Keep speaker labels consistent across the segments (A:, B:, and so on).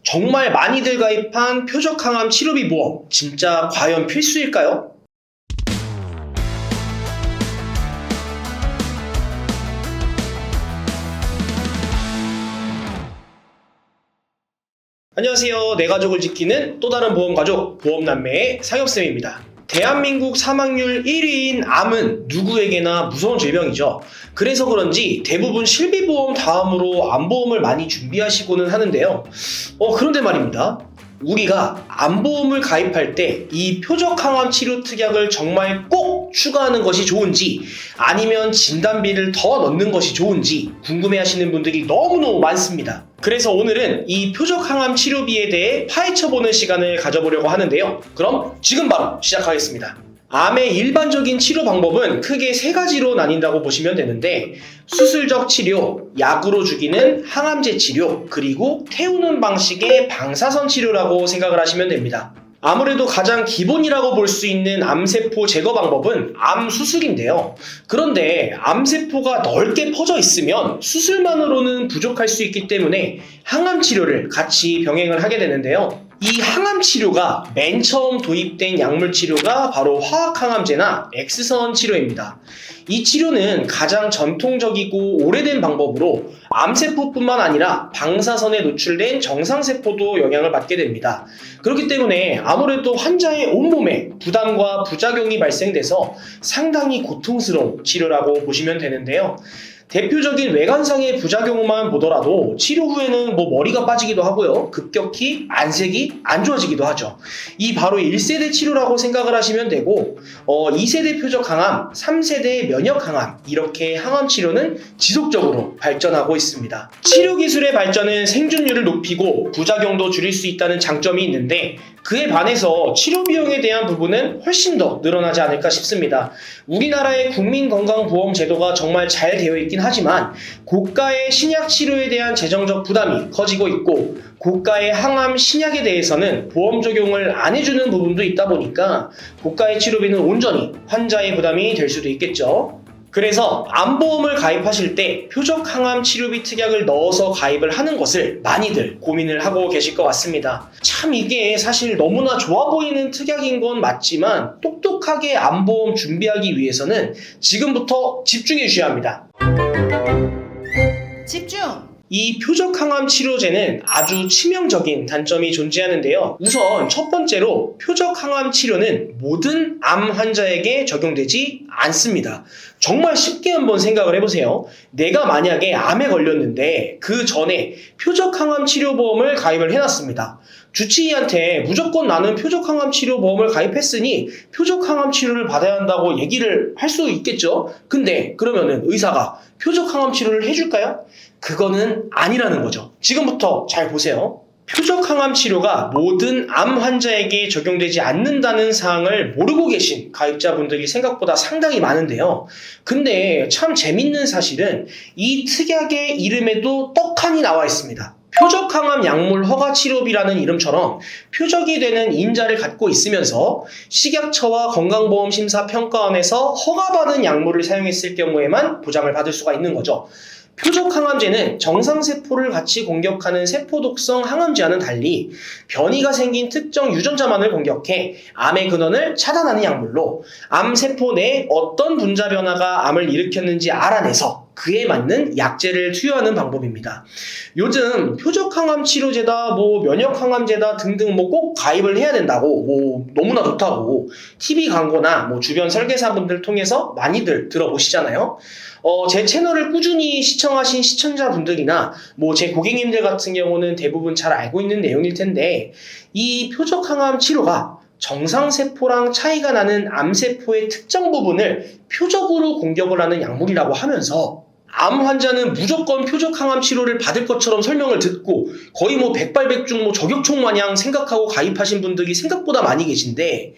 A: 정말 많이들 가입한 표적항암 치료비 보험, 진짜 과연 필수일까요? 안녕하세요. 내 가족을 지키는 또 다른 보험가족, 보험남매의 상엽쌤입니다. 대한민국 사망률 1위인 암은 누구에게나 무서운 질병이죠. 그래서 그런지 대부분 실비보험 다음으로 암보험을 많이 준비하시고는 하는데요. 그런데 말입니다. 우리가 암보험을 가입할 때 이 표적항암 치료 특약을 정말 꼭 추가하는 것이 좋은지 아니면 진단비를 더 넣는 것이 좋은지 궁금해하시는 분들이 너무너무 많습니다. 그래서 오늘은 이 표적항암 치료비에 대해 파헤쳐보는 시간을 가져보려고 하는데요. 그럼 지금 바로 시작하겠습니다. 암의 일반적인 치료 방법은 크게 세 가지로 나뉜다고 보시면 되는데, 수술적 치료, 약으로 죽이는 항암제 치료, 그리고 태우는 방식의 방사선 치료라고 생각을 하시면 됩니다. 아무래도 가장 기본이라고 볼 수 있는 암세포 제거 방법은 암 수술인데요. 그런데 암세포가 넓게 퍼져 있으면 수술만으로는 부족할 수 있기 때문에 항암 치료를 같이 병행을 하게 되는데요. 이 항암 치료가 맨 처음 도입된 약물 치료가 바로 화학항암제나 X선 치료입니다. 이 치료는 가장 전통적이고 오래된 방법으로 암세포뿐만 아니라 방사선에 노출된 정상세포도 영향을 받게 됩니다. 그렇기 때문에 아무래도 환자의 온몸에 부담과 부작용이 발생돼서 상당히 고통스러운 치료라고 보시면 되는데요. 대표적인 외관상의 부작용만 보더라도 치료 후에는 머리가 빠지기도 하고요. 급격히 안색이 안 좋아지기도 하죠. 이 바로 1세대 치료라고 생각을 하시면 되고 2세대 표적항암, 3세대 면역항암, 이렇게 항암 치료는 지속적으로 발전하고 있습니다. 치료 기술의 발전은 생존율을 높이고 부작용도 줄일 수 있다는 장점이 있는데, 그에 반해서 치료 비용에 대한 부분은 훨씬 더 늘어나지 않을까 싶습니다. 우리나라의 국민건강보험 제도가 정말 잘 되어 있긴 하지만 고가의 신약 치료에 대한 재정적 부담이 커지고 있고, 고가의 항암 신약에 대해서는 보험 적용을 안 해주는 부분도 있다 보니까 고가의 치료비는 온전히 환자의 부담이 될 수도 있겠죠. 그래서 암보험을 가입하실 때 표적항암 치료비 특약을 넣어서 가입을 하는 것을 많이들 고민을 하고 계실 것 같습니다. 참 이게 사실 너무나 좋아 보이는 특약인 건 맞지만 똑똑하게 암보험 준비하기 위해서는 지금부터 집중해 주셔야 합니다.
B: 집중!
A: 이 표적항암 치료제는 아주 치명적인 단점이 존재하는데요. 우선 첫 번째로 표적항암 치료는 모든 암 환자에게 적용되지 않습니다. 정말 쉽게 한번 생각을 해보세요. 내가 만약에 암에 걸렸는데 그 전에 표적항암 치료보험을 가입을 해놨습니다. 주치의한테 무조건 나는 표적항암 치료보험을 가입했으니 표적항암 치료를 받아야 한다고 얘기를 할 수 있겠죠. 근데 그러면은 의사가 표적항암 치료를 해줄까요? 그거는 아니라는 거죠. 지금부터 잘 보세요. 표적항암 치료가 모든 암 환자에게 적용되지 않는다는 사항을 모르고 계신 가입자분들이 생각보다 상당히 많은데요. 근데 참 재밌는 사실은 이 특약의 이름에도 떡하니 나와 있습니다. 표적항암 약물 허가 치료비라는 이름처럼 표적이 되는 인자를 갖고 있으면서 식약처와 건강보험심사평가원에서 허가받은 약물을 사용했을 경우에만 보장을 받을 수가 있는 거죠. 표적항암제는 정상세포를 같이 공격하는 세포독성 항암제와는 달리 변이가 생긴 특정 유전자만을 공격해 암의 근원을 차단하는 약물로 암세포 내에 어떤 분자 변화가 암을 일으켰는지 알아내서 그에 맞는 약제를 투여하는 방법입니다. 요즘 표적항암 치료제다, 면역항암제다 등등 꼭 가입을 해야 된다고, 너무나 좋다고 TV 광고나 주변 설계사분들 통해서 많이들 들어보시잖아요. 제 채널을 꾸준히 시청하신 시청자분들이나 제 고객님들 같은 경우는 대부분 잘 알고 있는 내용일 텐데, 이 표적항암 치료가 정상세포랑 차이가 나는 암세포의 특정 부분을 표적으로 공격을 하는 약물이라고 하면서 암 환자는 무조건 표적항암 치료를 받을 것처럼 설명을 듣고 거의 백발백중 저격총 마냥 생각하고 가입하신 분들이 생각보다 많이 계신데,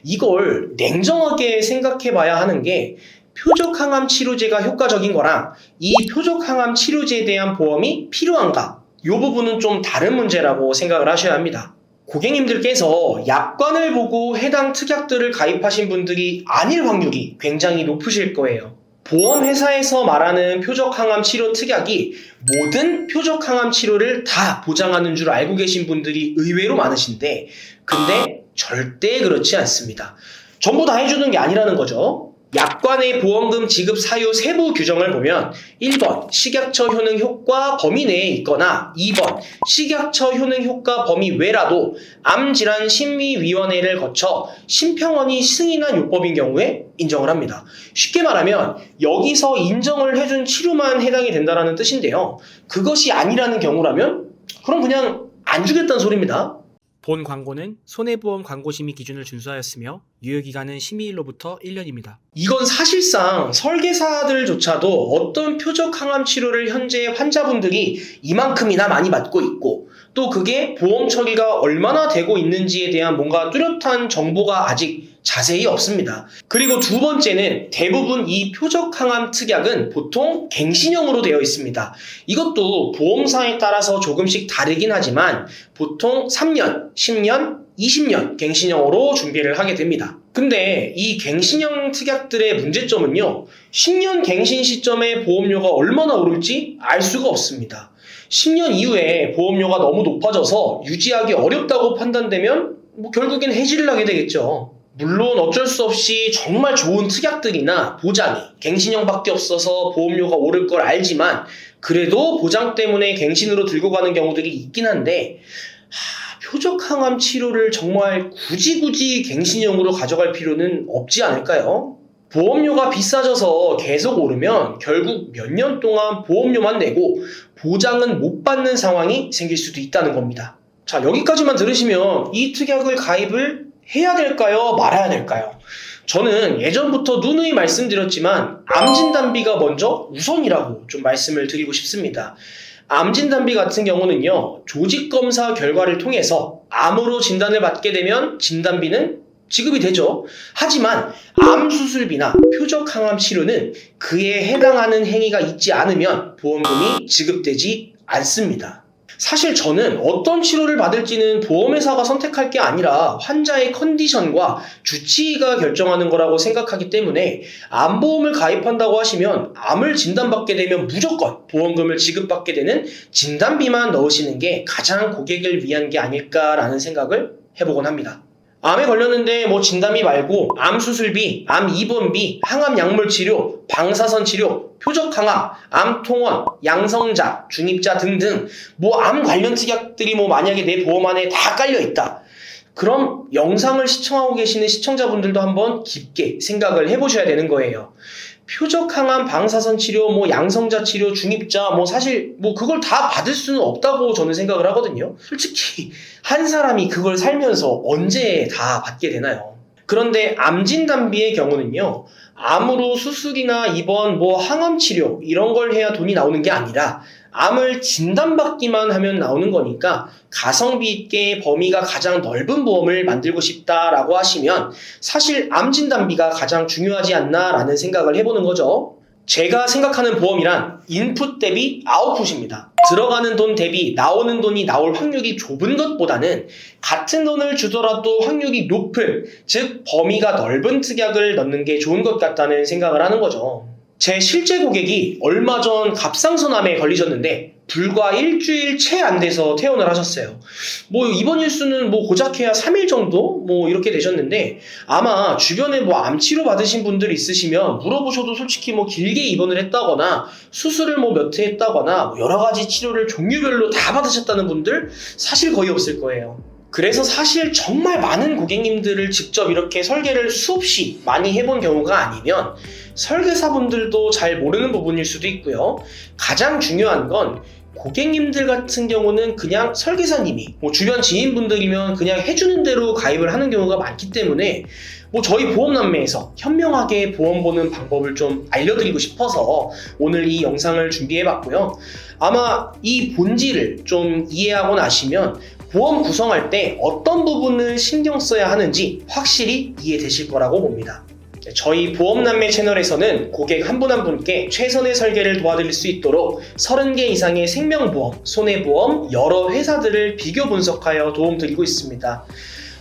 A: 이걸 냉정하게 생각해 봐야 하는 게 표적항암 치료제가 효과적인 거랑 이 표적항암 치료제에 대한 보험이 필요한가? 이 부분은 좀 다른 문제라고 생각을 하셔야 합니다. 고객님들께서 약관을 보고 해당 특약들을 가입하신 분들이 아닐 확률이 굉장히 높으실 거예요. 보험회사에서 말하는 표적항암 치료 특약이 모든 표적항암 치료를 다 보장하는 줄 알고 계신 분들이 의외로 많으신데, 근데 절대 그렇지 않습니다. 전부 다 해주는 게 아니라는 거죠. 약관의 보험금 지급 사유 세부 규정을 보면 1번 식약처 효능 효과 범위 내에 있거나 2번 식약처 효능 효과 범위 외라도 암질환심의위원회를 거쳐 심평원이 승인한 요법인 경우에 인정을 합니다. 쉽게 말하면 여기서 인정을 해준 치료만 해당이 된다는 뜻인데요. 그것이 아니라는 경우라면 그럼 그냥 안 주겠다는 소리입니다.
B: 본 광고는 손해보험 광고심의 기준을 준수하였으며 유효기간은 심의일로부터 1년입니다.
A: 이건 사실상 설계사들조차도 어떤 표적항암 치료를 현재 환자분들이 이만큼이나 많이 받고 있고 또 그게 보험 처리가 얼마나 되고 있는지에 대한 뭔가 뚜렷한 정보가 아직 자세히 없습니다. 그리고 두 번째는 대부분 이 표적항암 특약은 보통 갱신형으로 되어 있습니다. 이것도 보험사에 따라서 조금씩 다르긴 하지만 보통 3년, 10년, 20년 갱신형으로 준비를 하게 됩니다. 근데 이 갱신형 특약들의 문제점은요, 10년 갱신 시점에 보험료가 얼마나 오를지 알 수가 없습니다. 10년 이후에 보험료가 너무 높아져서 유지하기 어렵다고 판단되면 결국엔 해지를 하게 되겠죠. 물론 어쩔 수 없이 정말 좋은 특약들이나 보장이 갱신형밖에 없어서 보험료가 오를 걸 알지만 그래도 보장 때문에 갱신으로 들고 가는 경우들이 있긴 한데 표적항암 치료를 정말 굳이 갱신형으로 가져갈 필요는 없지 않을까요? 보험료가 비싸져서 계속 오르면 결국 몇 년 동안 보험료만 내고 보장은 못 받는 상황이 생길 수도 있다는 겁니다. 자, 여기까지만 들으시면 이 특약을 가입을 해야 될까요? 말아야 될까요? 저는 예전부터 누누이 말씀드렸지만 암진단비가 먼저 우선이라고 좀 말씀을 드리고 싶습니다. 암진단비 같은 경우는요, 조직검사 결과를 통해서 암으로 진단을 받게 되면 진단비는 지급이 되죠. 하지만 암수술비나 표적항암 치료는 그에 해당하는 행위가 있지 않으면 보험금이 지급되지 않습니다. 사실 저는 어떤 치료를 받을지는 보험회사가 선택할 게 아니라 환자의 컨디션과 주치의가 결정하는 거라고 생각하기 때문에 암보험을 가입한다고 하시면 암을 진단받게 되면 무조건 보험금을 지급받게 되는 진단비만 넣으시는 게 가장 고객을 위한 게 아닐까라는 생각을 해보곤 합니다. 암에 걸렸는데 진단비 말고 암 수술비, 암 입원비, 항암 약물 치료, 방사선 치료, 표적항암, 암 통원, 양성자, 중입자 등등 암 관련 특약들이 만약에 내 보험 안에 다 깔려 있다. 그럼 영상을 시청하고 계시는 시청자분들도 한번 깊게 생각을 해보셔야 되는 거예요. 표적항암, 방사선 치료, 양성자 치료, 중입자, 사실 그걸 다 받을 수는 없다고 저는 생각을 하거든요. 솔직히 한 사람이 그걸 살면서 언제 다 받게 되나요? 그런데 암진단비의 경우는요, 암으로 수술이나 입원, 항암 치료 이런 걸 해야 돈이 나오는 게 아니라 암을 진단받기만 하면 나오는 거니까 가성비 있게 범위가 가장 넓은 보험을 만들고 싶다라고 하시면 사실 암진단비가 가장 중요하지 않나라는 생각을 해보는 거죠. 제가 생각하는 보험이란 인풋 대비 아웃풋입니다. 들어가는 돈 대비 나오는 돈이 나올 확률이 좁은 것보다는 같은 돈을 주더라도 확률이 높은, 즉 범위가 넓은 특약을 넣는 게 좋은 것 같다는 생각을 하는 거죠. 제 실제 고객이 얼마 전 갑상선암에 걸리셨는데 불과 일주일 채 안 돼서 퇴원을 하셨어요. 입원 일수는 고작해야 3일 정도 이렇게 되셨는데 아마 주변에 암치료 받으신 분들 있으시면 물어보셔도 솔직히 길게 입원을 했다거나 수술을 몇 회 했다거나 여러 가지 치료를 종류별로 다 받으셨다는 분들 사실 거의 없을 거예요. 그래서 사실 정말 많은 고객님들을 직접 이렇게 설계를 수없이 많이 해본 경우가 아니면 설계사분들도 잘 모르는 부분일 수도 있고요. 가장 중요한 건 고객님들 같은 경우는 그냥 설계사님이 주변 지인분들이면 그냥 해주는 대로 가입을 하는 경우가 많기 때문에 저희 보험남매에서 현명하게 보험 보는 방법을 좀 알려드리고 싶어서 오늘 이 영상을 준비해봤고요. 아마 이 본질을 좀 이해하고 나시면 보험 구성할 때 어떤 부분을 신경 써야 하는지 확실히 이해되실 거라고 봅니다. 저희 보험남매 채널에서는 고객 한 분 한 분께 최선의 설계를 도와드릴 수 있도록 30개 이상의 생명보험, 손해보험, 여러 회사들을 비교 분석하여 도움드리고 있습니다.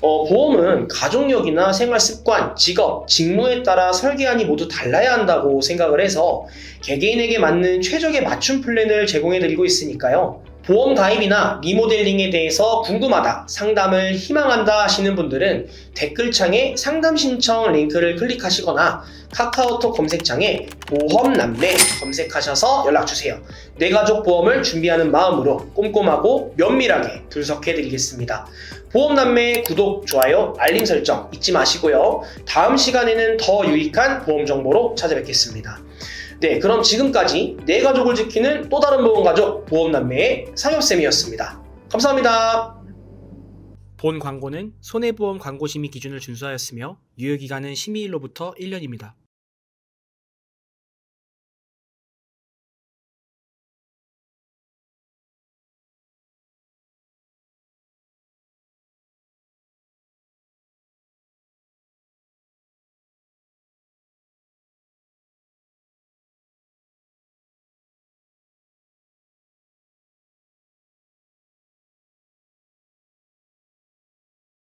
A: 보험은 가족력이나 생활 습관, 직업, 직무에 따라 설계안이 모두 달라야 한다고 생각을 해서 개개인에게 맞는 최적의 맞춤 플랜을 제공해드리고 있으니까요. 보험 가입이나 리모델링에 대해서 궁금하다, 상담을 희망한다 하시는 분들은 댓글창에 상담 신청 링크를 클릭하시거나 카카오톡 검색창에 보험남매 검색하셔서 연락주세요. 내 가족 보험을 준비하는 마음으로 꼼꼼하고 면밀하게 분석해드리겠습니다. 보험남매 구독, 좋아요, 알림 설정 잊지 마시고요. 다음 시간에는 더 유익한 보험 정보로 찾아뵙겠습니다. 네, 그럼 지금까지 내 가족을 지키는 또 다른 보험가족 보험남매의 상엽쌤이었습니다. 감사합니다.
B: 본 광고는 손해보험 광고심의 기준을 준수하였으며 유효기간은 심의일로부터 1년입니다.